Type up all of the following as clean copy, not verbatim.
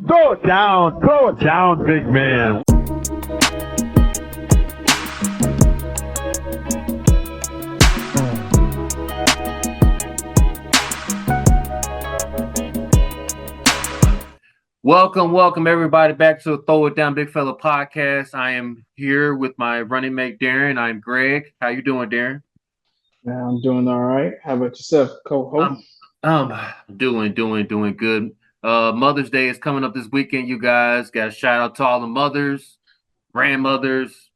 Throw it down, big man. Welcome everybody back to the Throw It Down Big Fella podcast. I am here with my running mate Darren. I'm Greg. How you doing, Darren? Yeah, I'm doing all right. How about yourself, co-host? I'm doing good. Mother's Day is coming up this weekend, you guys. Got a shout out to all the mothers, grandmothers,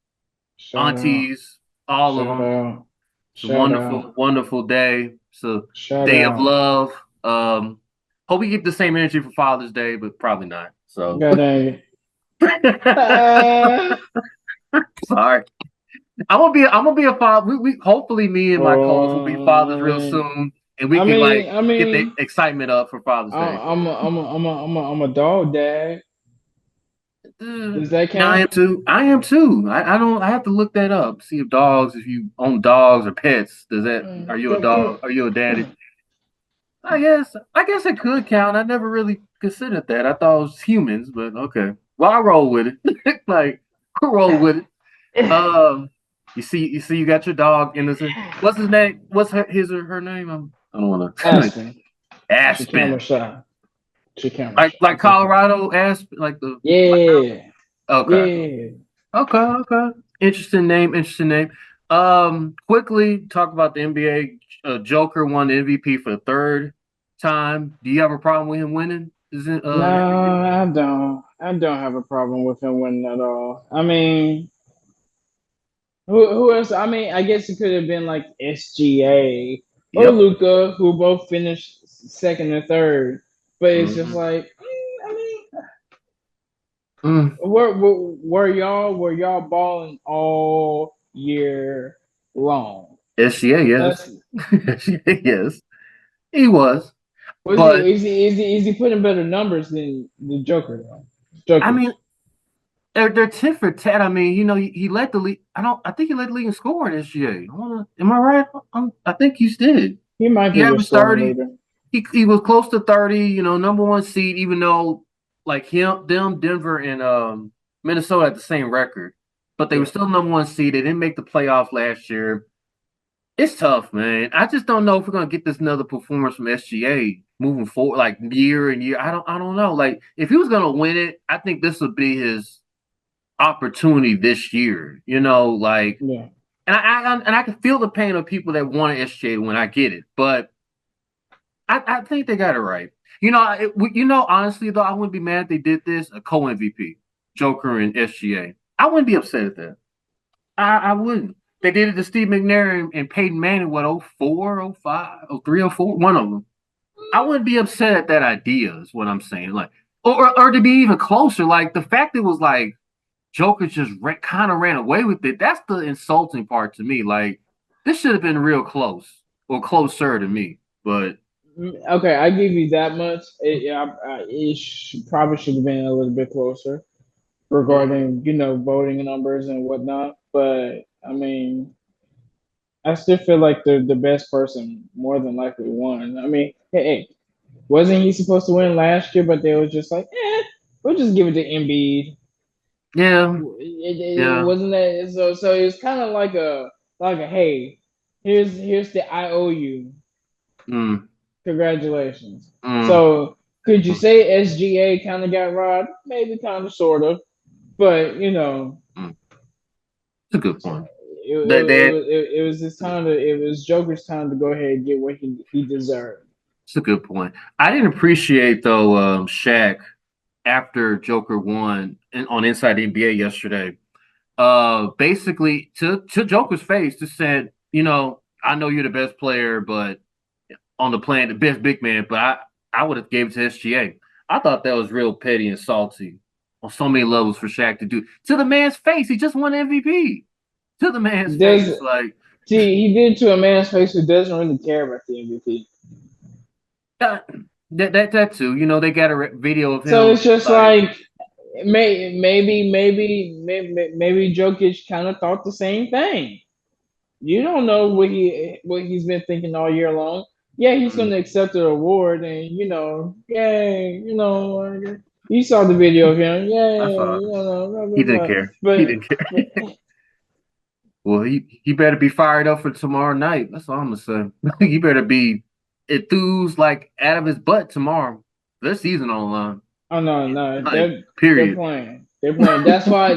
Shout out, aunties, all of shout them. out, It's a shout out, wonderful day. It's a shout day of out. love. Hope we get the same energy for Father's Day, but probably not. So God dang it. Ah. sorry. I'm gonna be a father. We hopefully me and my co-host will be fathers real Um, soon, and we I can mean, like I get the mean, excitement up for Father's I, Day. I'm a dog dad. Does that Yeah, I count? am too. I am too. I don't. I have to look that up. See if dogs, if you own dogs or pets, does that? Are you a dog? Are you a daddy? I guess it could count. I never really considered that. I thought it was humans, but okay. Well, I roll with it. Like I roll with it. You got your dog innocent. What's his name? What's his or her name? I don't want to. Aspen. She camera Aspen, shy. She camera like shy. like It's okay. Colorado Aspen, like the. Yeah, Okay, yeah. okay. Interesting name. Interesting name. Quickly talk about the NBA. Joker won the MVP for the third time. Do you have a problem with him winning? Is it No, MVP? I don't. I don't have a problem with him winning at all. I mean, who else? I mean, I guess it could have been like SGA or Yep. Luca, who both finished second and third. But it's just Mm-hmm. like, I mean, Mm. were y'all balling all year long? SGA, yes. That's SGA, yes. He was. was he But is he putting better numbers than the Joker though? I Jokic. mean, they're tit for tat. I mean, he led the league. I think he led the league in scoring this year. Am I right? I think he did. He might He be the averaged scoring 30. leader. He was close to 30. Number one seed. Even though like Denver and Minnesota had the same record, but they were Yeah. still number one seed. They didn't make the playoffs last year. It's tough, man. I just don't know if we're gonna get this another performance from SGA moving forward, like year and year. I don't know. Like if he was gonna win it, I think this would be his opportunity this year. Like, Yeah. and I can feel the pain of people that want SGA when I get it, but I think they got it right. Honestly though, I wouldn't be mad if they did this a co MVP, Joker and SGA. I wouldn't be upset at that. I wouldn't. They did it to Steve McNair and Peyton Manning, what, 04, 05, 03, 04? One of them. I wouldn't be upset at that idea, is what I'm saying. Like, or to be even closer, like the fact it was like Joker just kind of ran away with it. That's the insulting part to me. Like, this should have been real close or closer to me. But Okay, I give you that much. Probably should have been a little bit closer regarding voting numbers and whatnot. But I mean, I still feel like the best person more than likely won. I mean, hey, wasn't he supposed to win last year? But they was just like, we'll just give it to Embiid. yeah, It yeah. wasn't that so. It's kind of like a hey, here's the IOU. Mm, Congratulations. mm, So could you mm. say SGA kind of got robbed? Maybe kind of, sort of, but Mm. It's a good point. it That was it was his time to it was Joker's time to go ahead and get what he deserved. it's a good point. I didn't appreciate though Shaq after Joker won on Inside the NBA yesterday. Basically to Joker's face, just said, I know you're the best player, but on the planet, the best big man, but I would have gave it to SGA. I thought that was real petty and salty on so many levels for Shaq to do to the man's face. He just won MVP to the man's Does face. Like See, he did to a man's face who doesn't really care about the MVP. that, that too. They got a video of So him it's just like, like maybe Jokic kind of thought the same thing. You don't know what he's been thinking all year long. Yeah, he's going mm, to accept the award, and yay, You saw the video of him. Yeah, I saw it. you know, blah, He blah, didn't blah. care. He But, didn't care. but Well, he better be fired up for tomorrow night. That's all I'm gonna say. He better be enthused like out of his butt tomorrow. Their season on the line. oh no, no, Like, they're period. playing. They're playing. That's why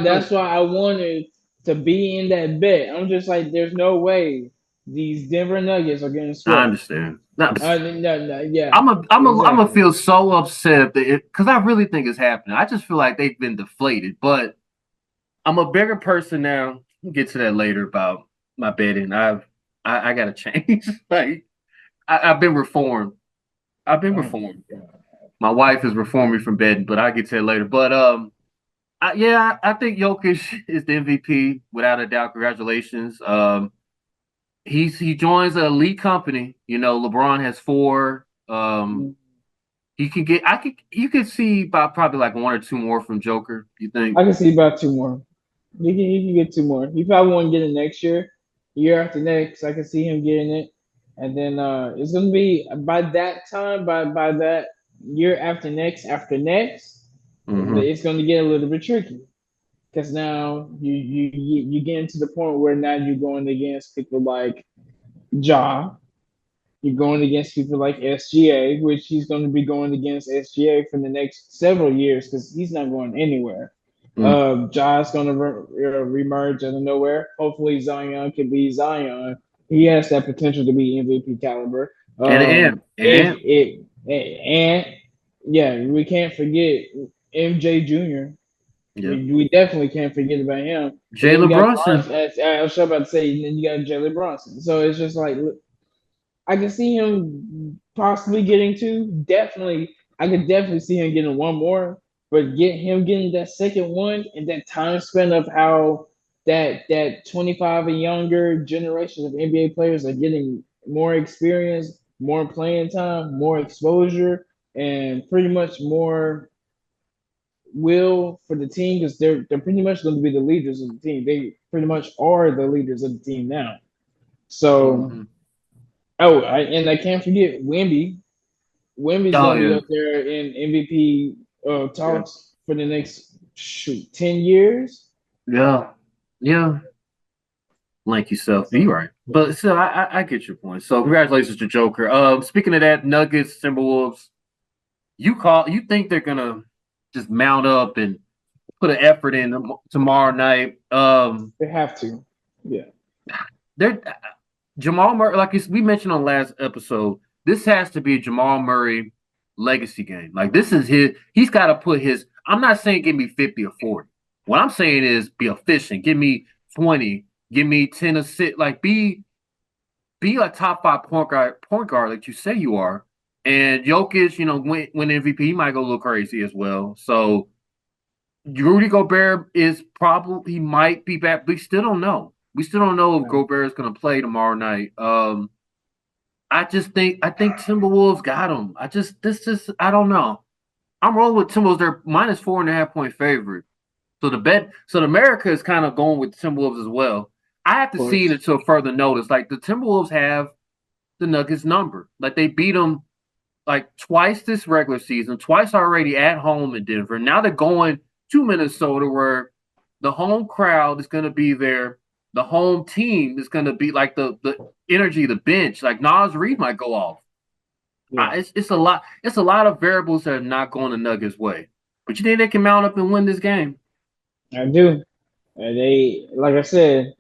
I wanted to be in that bet. I'm just like, there's no way these Denver Nuggets are getting I swept. understand. No, No, yeah, I'm a exactly. feel so upset because I really think it's happening. I just feel like they've been deflated, but I'm a bigger person now. We'll get to that later about my betting. I gotta change. Like I've been reformed. I've been Oh, reformed. My wife has reformed me from betting, but I'll get to that later. But I think Jokic is the MVP without a doubt. Congratulations. He joins an elite company. You know, LeBron has four. He can get. I could. You could see about probably like one or two more from Joker. You think? I can see about two more. He can get two more. He probably won't get it next year. Year after next, I can see him getting it. And then it's gonna be by that time, by that year after next, Mm-hmm. it's gonna get a little bit tricky. Because now you get into the point where now you're going against people like Ja. You're going against people like SGA, which he's going to be going against SGA for the next several years because he's not going anywhere. Mm. Ja's going to remerge out of nowhere. Hopefully, Zion can be Zion. He has that potential to be MVP caliber. If And it and yeah, we can't forget MJ Jr. yeah, We definitely can't forget about him. And then we Jalen got Brunson. Bronson. I was about to say, and then you got Jalen Bronson. So it's just like I can see him possibly getting two. Definitely, I could definitely see him getting one more. But getting that second one and that time span of how that 25 and younger generation of NBA players are getting more experience, more playing time, more exposure, and pretty much more will for the team because they're pretty much going to be the leaders of the team. They pretty much are the leaders of the team now. So, Mm-hmm. and I can't forget Wemby. Wemby's Oh going to be yeah, up there in MVP yeah, talks for the next 10 years. yeah, yeah. Like yourself, you're right. But still, I get your point. So congratulations to Joker. Speaking of that, Nuggets, Timberwolves. You think they're gonna just mount up and put an effort in tomorrow night? They have to. Yeah. They're Jamal Murray, like we mentioned on last episode, this has to be a Jamal Murray legacy game. Like this is his. He's got to put his. I'm not saying give me 50 or 40. What I'm saying is be efficient. Give me 20. Give me 10 or 6. Like be a top five point guard like you say you are. And Jokic, win MVP, he might go a little crazy as well. So Rudy Gobert is probably he might be back. We still don't know. We still don't know if No. Gobert is going to play tomorrow night. I think Timberwolves got him. I don't know. I'm rolling with Timberwolves. They're minus 4.5 point favorite. So the America is kind of going with Timberwolves as well. I have Of to see it course. until further notice. Like the Timberwolves have the Nuggets number. Like they beat them like twice this regular season, twice already at home in Denver. Now they're going to Minnesota where the home crowd is going to be there. The home team is going to be like the energy, the bench. Like Nas Reed might go off. Yeah. It's a lot. It's a lot of variables that are not going the Nuggets' way. But you think they can mount up and win this game? I do. And they, like I said,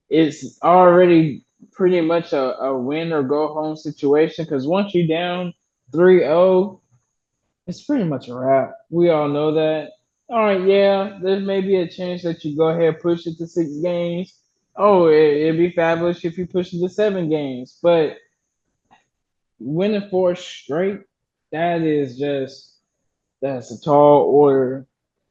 it's already pretty much a win or go home situation because once you're down 3-0, it's pretty much a wrap. We all know that. All right, yeah, there may be a chance that you go ahead push it to 6 games. Oh, it'd be fabulous if you push it to 7 games. But winning four straight, that is that's a tall order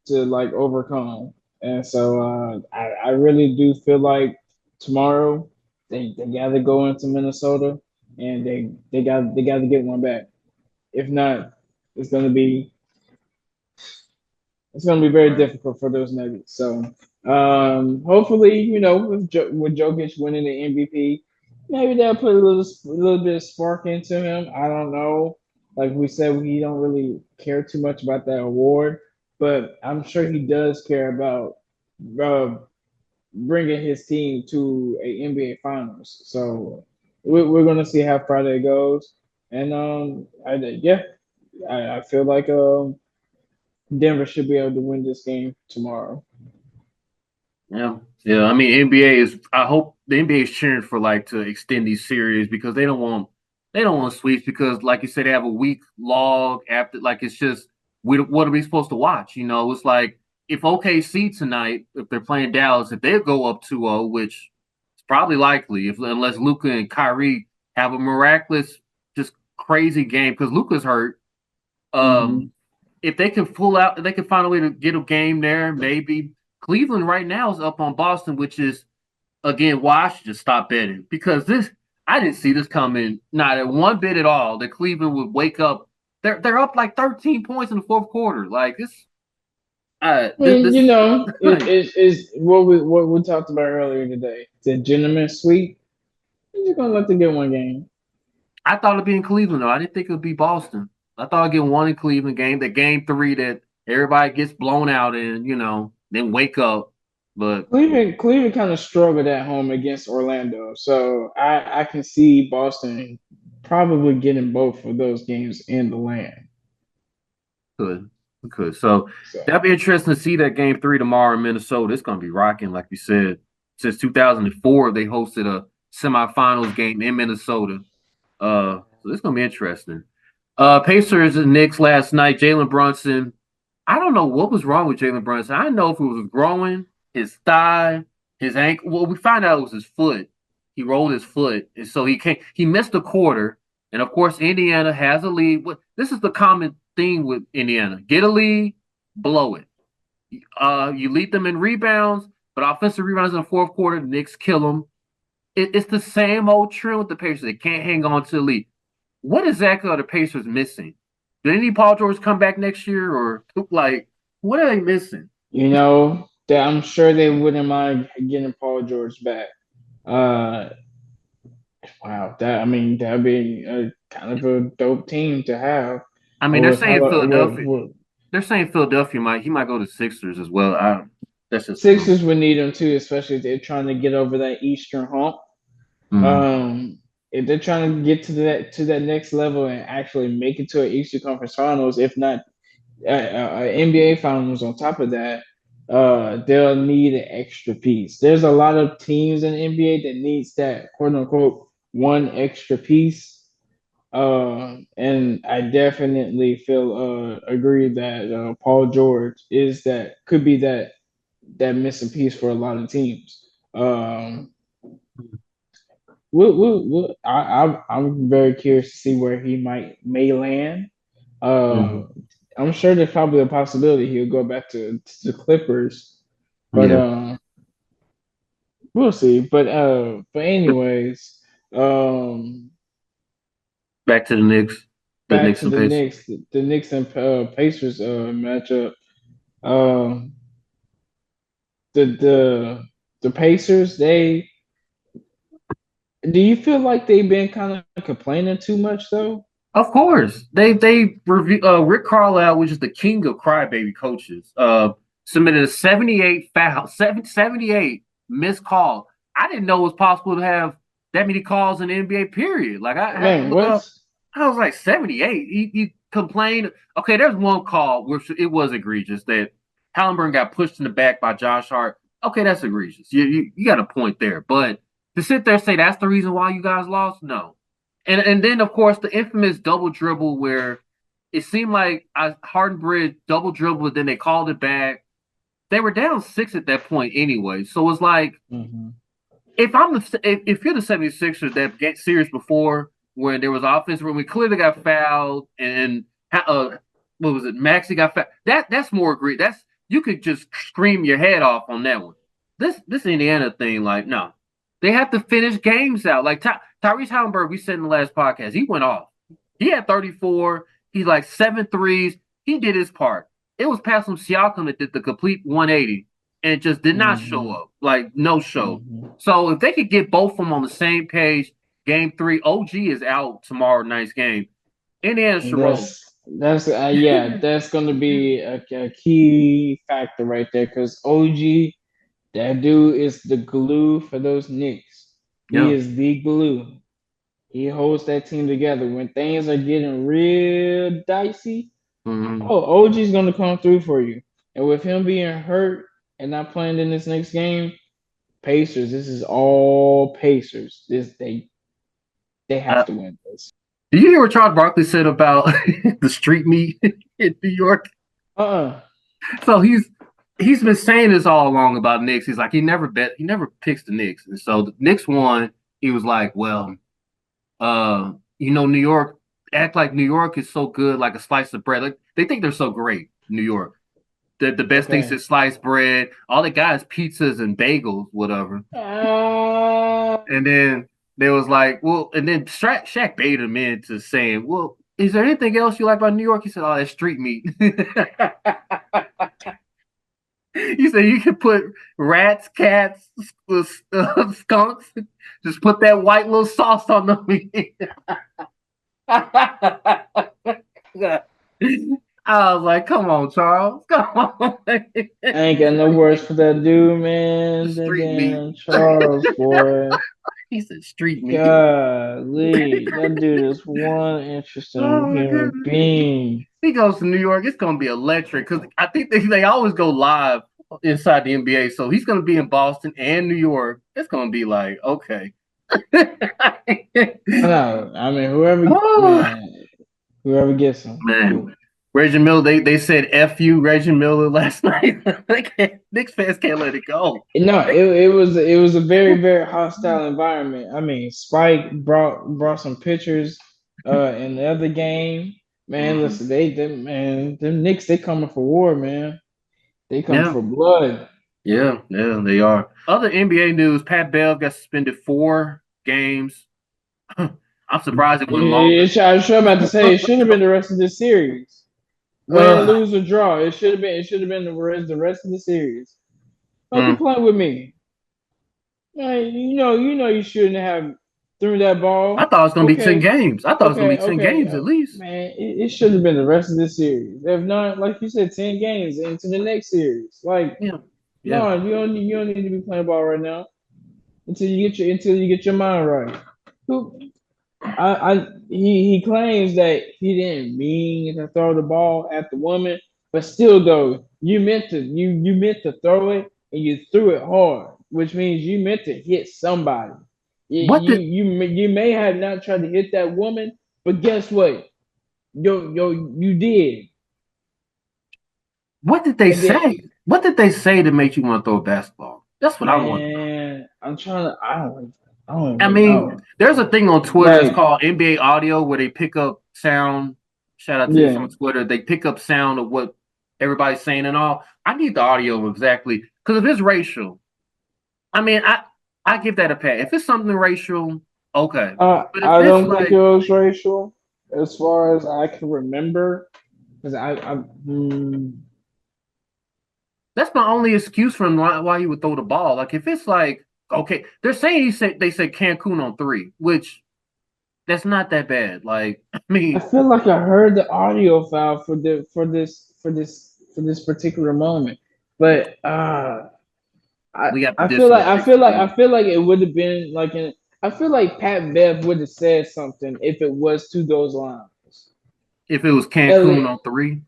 to like overcome. And so I really do feel like tomorrow they got to go into Minnesota and they got to get one back. If not, it's gonna be it's going to be very Right. difficult for those Nuggets. So hopefully, with Jokic winning the MVP, maybe they'll put a little bit of spark into him. I don't know. Like we said, we don't really care too much about that award. but I'm sure he does care about uh, bringing his team to a NBA Finals. So we're gonna see how Friday goes, and yeah, I feel like Denver should be able to win this game tomorrow. Yeah, yeah. I mean, NBA is. I hope the NBA is cheering for like to extend these series because they don't want sweeps because, like you said, they have a week log after. Like it's just what are we supposed to watch? It's like if OKC tonight, if they're playing Dallas, if they go up 2-0, which is probably likely, if unless Luka and Kyrie have a miraculous, just crazy game because Luka's hurt. Mm-hmm. Um, if they can pull out, they can find a way to get a game there. Maybe Cleveland right now is up on Boston, which is again why I should just stop betting because this I didn't see this coming not at one bit at all. That Cleveland would wake up. They're up like 13 points in the fourth quarter. Like this, You this. know, it is what we talked about earlier today. It's a gentleman sweep. You're just gonna let them get one game. I thought it'd be in Cleveland though. I didn't think it would be Boston. I thought I'd get one in Cleveland game. That game three that everybody gets blown out in. Then wake up. But Cleveland kind of struggled at home against Orlando, so I can see Boston probably getting both of those games in the land. Could. Could. So So that'd be interesting to see that game three tomorrow in Minnesota. It's gonna be rocking, like you said. Since 2004, they hosted a semifinals game in Minnesota. So it's gonna be interesting. Pacers and Knicks last night. Jalen Brunson. I don't know what was wrong with Jalen Brunson. I know if it was growing, his thigh, his ankle. Well, we found out it was his foot. He rolled his foot, and so he missed a quarter. And of course, Indiana has a lead. This is the common thing with Indiana: get a lead, blow it. You lead them in rebounds, but offensive rebounds in the fourth quarter, the Knicks kill them. It's the same old trend with the Pacers. They can't hang on to the lead. What exactly are the Pacers missing? Do they need Paul George to come back next year, or like what are they missing? you know that I'm sure they wouldn't mind getting Paul George back. Uh, wow, that'd be a kind of a dope team to have. I mean, they're With saying how Philadelphia. with They're saying Philadelphia might go to Sixers as well. That's just a rumor. Sixers would need them too, especially if they're trying to get over that Eastern hump. Mhm. Um, if they're trying to get to that next level and actually make it to an Eastern Conference Finals, if not NBA Finals on top of that, they'll need an extra piece. There's a lot of teams in the NBA that needs that quote unquote one extra piece. And I definitely feel agree that Paul George is that could be that missing piece for a lot of teams. I'm very curious to see where he may land. Uh, Mhm. I'm sure there's probably a possibility he'll go back to the Clippers, but Yeah. we'll see. But anyways, um, Back to the Knicks. The back Knicks to and the Pacers. Knicks, the Knicks and Pacers matchup. Um, the Pacers, they do you feel like they've been kind of complaining too much though? Of course, they review Rick Carlisle, which is the king of crybaby coaches. Submitted a 78 foul, 78 missed call. I didn't know it was possible to have that many calls in the NBA. Period. Like I had to Man, look what? up. I was like 78. He complained. Okay, there's one call where it was egregious that Halliburton got pushed in the back by Josh Hart. Okay, that's egregious. You got a point there, but to sit there and say that's the reason why you guys lost, no. And then of course the infamous double dribble where it seemed like Harden Bridge double dribble, then they called it back. They were down 6 at that point anyway. So it's like Mm-hmm. if you're the 76ers that get serious before when there was offense when we clearly got fouled and what was it? Maxey got fouled. That's more agreed. That's you could just scream your head off on that one. This Indiana thing, like, no. They have to finish games out. Like Tyrese Halliburton, we said in the last podcast, he went off. He had 34. He's like 7 threes. He did his part. It was Pascal Siakam that did the complete 180 and just did not show Mm-hmm. up. Like, no show. Mm-hmm. So if they could get both of them on the same page, game 3, OG is out tomorrow night's game. Indiana should roll. That's that's gonna be a key factor right there because OG, that dude is the glue for those Knicks. He Yeah. is the glue. He holds that team together when things are getting real dicey. Hmm. Oh, OG's gonna come through for you. And with him being hurt and not playing in this next game, Pacers. This is all Pacers. They have Uh, to win this. did you hear what Charles Barkley said about the street meat in New York? Uh-uh. So he's been saying this all along about Knicks. He's like he never picks the Knicks, and so the Knicks won. He was like, well, New York act like New York is so good, like a slice of bread. Like they think they're so great, New York. The best things Okay. is sliced bread. All they got is pizzas and bagels, whatever. And then there was like, well, and then Shaq baited him into saying, well, is there anything else you like about New York? He said, oh, that's street meat. He said you can put rats, cats, skunks, just put that white little sauce on them. I was like, come on, Charles. Come on. I ain't got no words for that dude, man. That Street meat. damn Charles boy. He said street meat. Golly, that dude is one interesting Oh my human goodness. being. He goes to New York, it's gonna be electric because I think they always go live inside the NBA. So he's gonna be in Boston and New York. It's gonna be like, okay. No, I mean whoever gets him. Man. Reggie Miller, they said F you, Reggie Miller last night. Knicks fans can't let it go. No, it was a very, very hostile environment. I mean, Spike brought some pictures in the other game. Man, listen, them Knicks, they coming for war, man. They coming Yeah. for blood. Yeah, they are. Other NBA news, Pat Bev got suspended 4 games. I'm surprised it went longer. I was sure about to say it should have been the rest of this series. Win, lose, or draw. It should have been the rest of the series. Like you playing with me. Man, you know you shouldn't have threw that ball. I thought it was gonna be 10 games. I thought it was gonna be 10 games at least. Man, it should have been the rest of the series. If not, like you said, 10 games into the next series. Like, Yeah. no, you don't need to be playing ball right now until you get your mind right. He claims that he didn't mean to throw the ball at the woman, but still though, you meant to throw it and you threw it hard, which means you meant to hit somebody. You may have not tried to hit that woman, but guess what? You did. What did they say? What did they say to make you want to throw a basketball? That's what I want. I'm trying to. I don't I mean, know. there's a thing on Twitter. It's called NBA Audio, where they pick up sound. Shout out to this on Twitter. They pick up sound of what everybody's saying and all. I need the audio exactly because if it's racial, I mean, I give that a pass. If it's something racial, okay. But I don't think it was racial, as far as I can remember, because that's my only excuse for him why he would throw the ball. Like if it's like, okay, they're saying they said Cancun on 3, which that's not that bad. Like I mean, I feel like I heard the audio file for this particular moment, but I feel like it would have been like I feel like Pat Bev would have said something if it was to those lines. If it was Cancun on 3,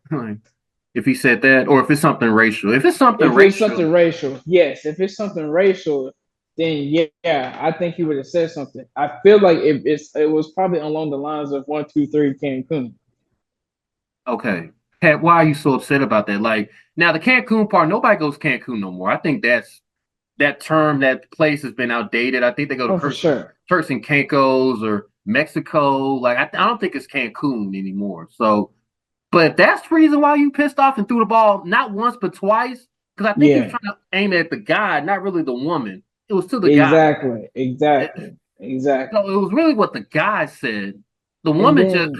if he said that, or if it's something racial. If it's something racial, yes. If it's something racial, then yeah, I think he would have said something. I feel like it was probably along the lines of 1, 2, 3 Cancun. Okay. Pat, why are you so upset about that? Like now the Cancun part, nobody goes Cancun no more. I think that term, that place has been outdated. I think they go to Turks and Caicos or Mexico. Like I don't think it's Cancun anymore. So, but that's the reason why you pissed off and threw the ball not once but twice. Because I think he was trying to aim at the guy, not really the woman. It was to the guy. Exactly. So it was really what the guy said. The woman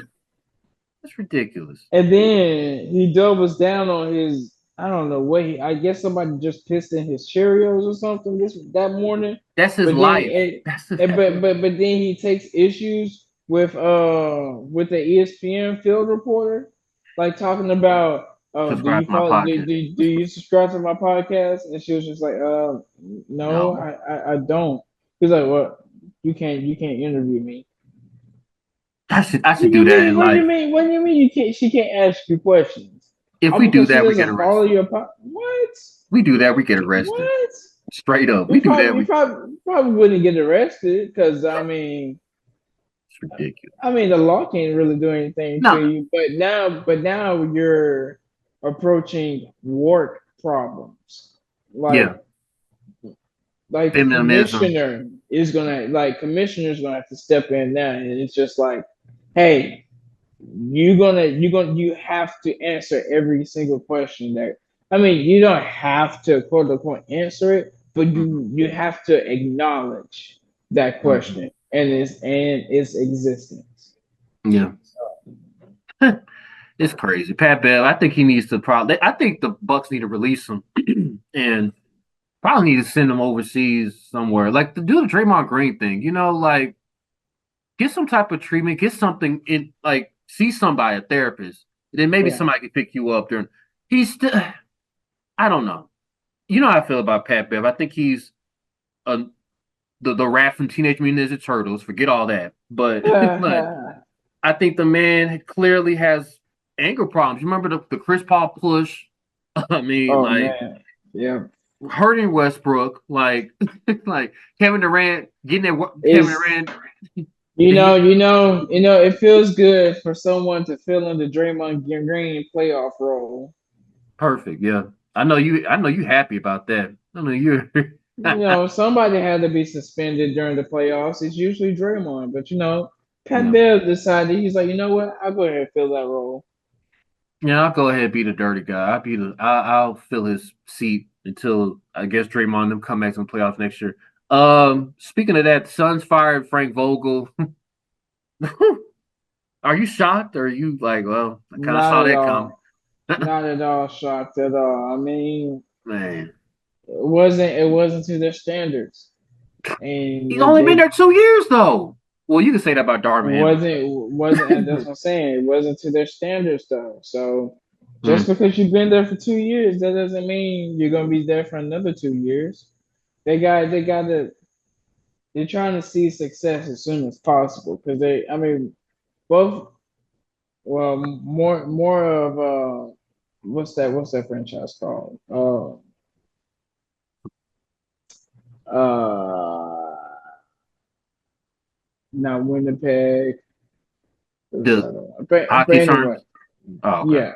it's ridiculous. And then he doubles down on his. I don't know what I guess somebody just pissed in his Cheerios or something that morning. That's his life. But then he takes issues with the ESPN field reporter like talking about, oh, do Subscribe you to my follow? podcast. Do you subscribe to my podcast? And she was just like, no, No, I don't. He's like, well, you can't interview me. I What should do do you that mean? in What do you life. mean? What do you mean you can't? She can't ask you questions. If All we do because she that, we get doesn't follow arrested. your what? We do that, we get arrested. What? Straight up, we do that. You probably wouldn't get arrested because I mean. It's ridiculous. I mean, the law can't really do anything to No, you, but now you're approaching work problems. yeah, Like feminism. commissioner's gonna have to step in now, and it's just like, hey, you have to answer every single question that. I mean, you don't have to quote unquote answer it, but Mhm, you have to acknowledge that mhm. question and its existence. Yeah, it's crazy. Pat Bev, I think he needs to probably. I think the Bucks need to release him and probably need to send him overseas somewhere, like to do the Draymond Green thing. Like get some type of treatment, get something in, like see somebody, a therapist. Then maybe Yeah. somebody can pick you up during. He's still. I don't know. You know how I feel about Pat Bev. I think he's a the rat from Teenage Mutant Ninja Turtles. Forget all that. But but I think the man clearly has anger problems. You remember the Chris Paul push? I mean, Oh like man. Yeah. hurting Westbrook, like like Kevin Durant getting at Kevin It's Durant. it feels good for someone to fill in the Draymond Green playoff role. Perfect. Yeah, I know you. I know you happy about that. I know you. Somebody had to be suspended during the playoffs. It's usually Draymond, but Pat Yeah. Bev decided he's like, you know what? I'll go ahead and fill that role. Yeah, I'll go ahead and be the dirty guy. I'll fill his seat until I guess Draymond and them come back to the playoffs next year. Speaking of that, Suns fired Frank Vogel. Are you shocked, or are you like, well, I kind of Not saw at that coming? all. Not at all shocked at all. I mean, Man, it wasn't to their standards, and he's only been they there 2 years though. Well, you can say that about Darvin Ham as wasn't and that's well. what I'm saying. It wasn't to their standards though. So Hmm. just because you've been there for 2 years, that doesn't mean you're gonna be there for another 2 years. They got to they're trying to see success as soon as possible because I mean both well more of what's that franchise called? Uh Not Winnipeg. The But hockey anyway, terms. Oh, okay, yeah.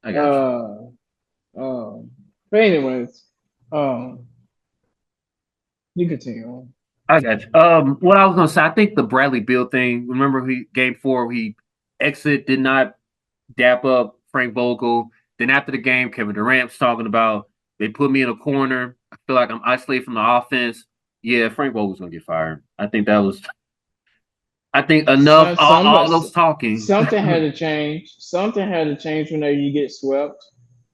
I got you. Uh, but anyways, um, you continue on. I got you. What I was gonna say, I think the Bradley Beal thing. Remember, game 4, he did not dap up Frank Vogel. Then after the game, Kevin Durant's talking about they put me in a corner. I feel like I'm isolated from the offense. Yeah, Frank Vogel's gonna get fired. I think that was. I think enough. Some, All some, those talking. something had to change. Something had to change whenever you get swept.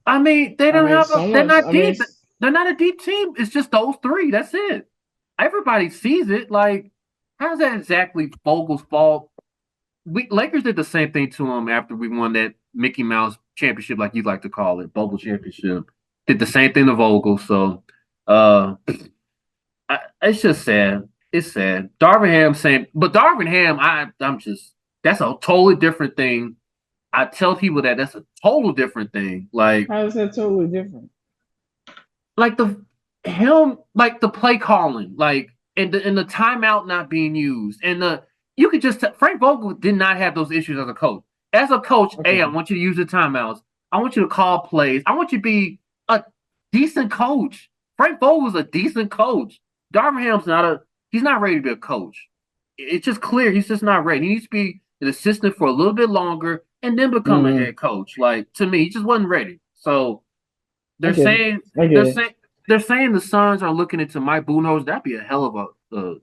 I mean, they I don't mean, have. They're not I mean, deep. They're not a deep team. It's just those three. That's it. Everybody sees it. Like, how's that exactly Vogel's fault? Lakers did the same thing to him after we won that Mickey Mouse championship, like you like to call it, Bogle championship. Did the same thing to Vogel. So, uh, it's just sad. It's sad. Darvin Ham saying, but Darvin Ham, I'm just that's a totally different thing. I tell people that that's a total different thing. how is that totally different? Like like the play calling, like and the timeout not being used, and you could just Frank Vogel did not have those issues as a coach. As a coach, hey, I Okay. want you to use the timeouts. I want you to call plays. I want you to be a decent coach. Frank Vogel's a decent coach. Darvin Ham's he's not ready to be a coach. It's just clear he's just not ready. He needs to be an assistant for a little bit longer and then become a Mm, head coach. Like to me, he just wasn't ready. So I they're get it. saying I get they're it. saying they're saying the Suns are looking into Mike Budenholzer. That'd be a hell of a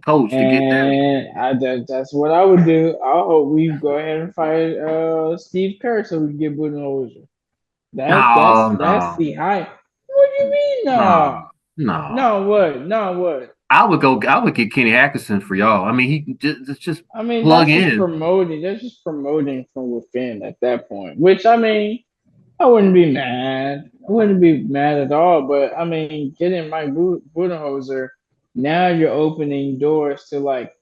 coach to get there. And that's what I would do. I hope we go ahead and fire Steve Kerr so we can get Budenholzer. No, That's no, the hype. What do you mean, no? no, no. No, what? No, what? I would get Kenny Atkinson for y'all. I mean, he just I mean, plug that's just in. promoting. That's just promoting from within at that point. Which I mean, I wouldn't be mad. I wouldn't be mad at all. But I mean, getting Mike Budenholzer, now you're opening doors to like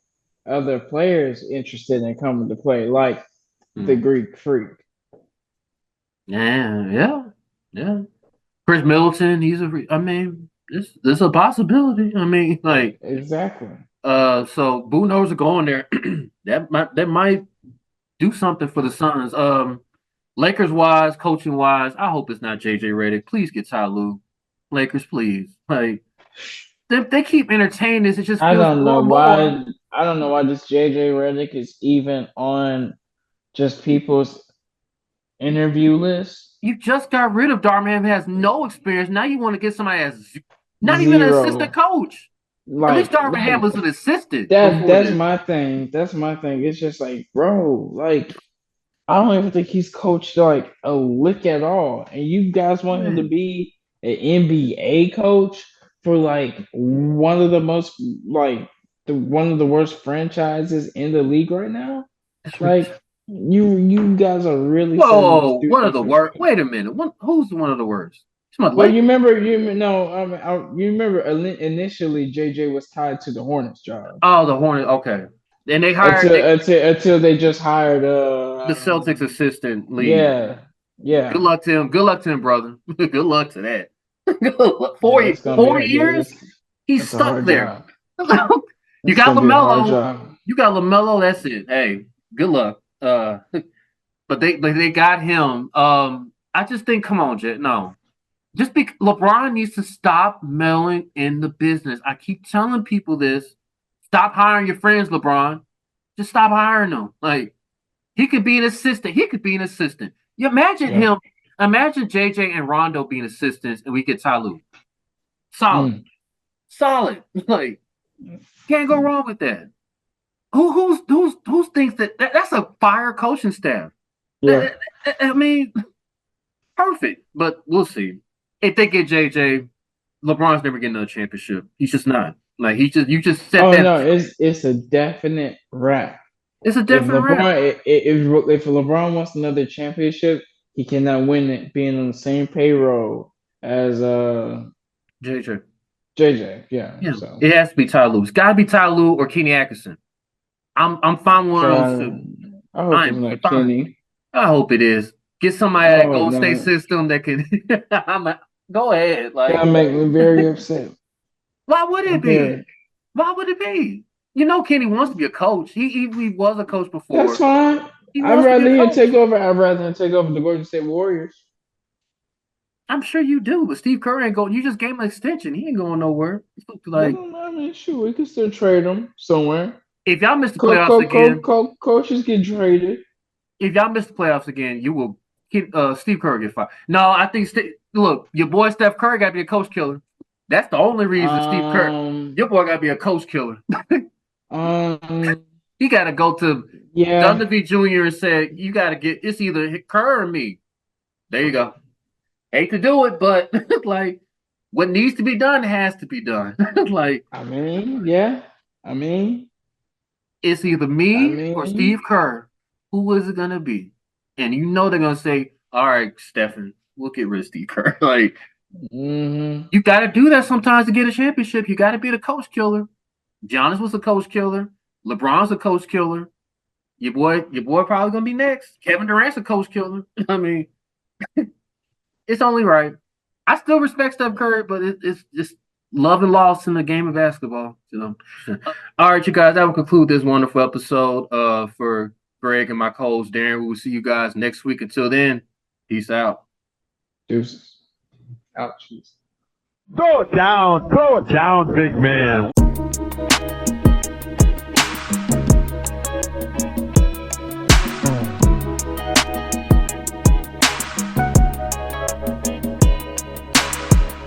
other players interested in coming to play, like the Greek Freak. Yeah. Chris Middleton, I mean, this a possibility. I mean, like Exactly. so Budenholzer going there, that might do something for the Suns. Lakers wise, coaching wise, I hope it's not JJ Redick. Please get Ty Lue. Lakers, please. Like they keep entertaining this. It just I feels don't more know and more. why. I don't know why this JJ Redick is even on just people's interview list. You just got rid of Darman who has no experience. Now you want to get somebody as not even an Zero. assistant coach. At least Darvin Ham was an assistant. That's my thing. That's my thing. It's just like, bro, like I don't even think he's coached like a lick at all. And you guys want him to be an NBA coach for like one of the most like one of the worst franchises in the league right now? Like you guys are really whoa, one of the worst. Wait a minute. Who's one of the worst? Well, you remember you remember initially JJ was tied to the Hornets job. Oh, the Hornets. Okay, and they hired until they just hired the Celtics assistant lead. Yeah. Good luck to him. Good luck to him, brother. Good luck to that. 4 years. He's stuck there. You got LaMelo. You got LaMelo. That's it. Hey, good luck. But they got him. I just think, come on, Jet. No. Just LeBron needs to stop meddling in the business. I keep telling people this. Stop hiring your friends, LeBron. Just stop hiring them. Like, he could be an assistant. You imagine him. Imagine JJ and Rondo being assistants, and we get Ty Lue. Solid. Like, can't go wrong with that. Who thinks that's a fire coaching staff? Yeah. I mean, perfect. But we'll see. If they get JJ, LeBron's never getting another championship. He's just not. Like you just said that. No, it's a definite wrap. It's a definite wrap. If LeBron wants another championship, he cannot win it being on the same payroll as JJ. Yeah. So. It has to be Ty Lue. It's got to be Ty Lue or Kenny Atkinson. I'm fine with one of those two. I hope it's not Kenny. I hope it is. Get somebody at Golden State system that can. Go ahead. Like that make me very upset. Why would it be? Why would it be? You know, Kenny wants to be a coach. He was a coach before. That's fine. I'd rather him take over the Golden State Warriors. I'm sure you do, but Steve Kerr ain't going. You just gave him an extension. He ain't going nowhere. Like, I mean, sure, we can still trade him somewhere. If y'all miss the playoffs again, coaches get traded. If y'all miss the playoffs again, you will. Steve Kerr get fired. No, I think. Look, your boy Steph Curry got to be a coach killer. That's the only reason Steve Kerr. Your boy got to be a coach killer. He got to go to Dunleavy Jr. and say, "You got to get. It's either Kerr or me." There you go. Hate to do it, but like what needs to be done has to be done. Like I mean, it's either me or Steve Kerr. Who is it gonna be? And you know they're gonna say, "All right, Stephen, we'll get rid of Steve Kerr." Like you got to do that sometimes to get a championship. You got to be the coach killer. Giannis was a coach killer. LeBron's a coach killer. Your boy probably gonna be next. Kevin Durant's a coach killer. I mean. It's only right. I still respect Steph Curry, but it's just love and loss in the game of basketball. All right, you guys, that will conclude this wonderful episode for Greg and my co-host Darren. We will see you guys next week. Until then, peace out. Deuces. Ouch. Throw it down, big man.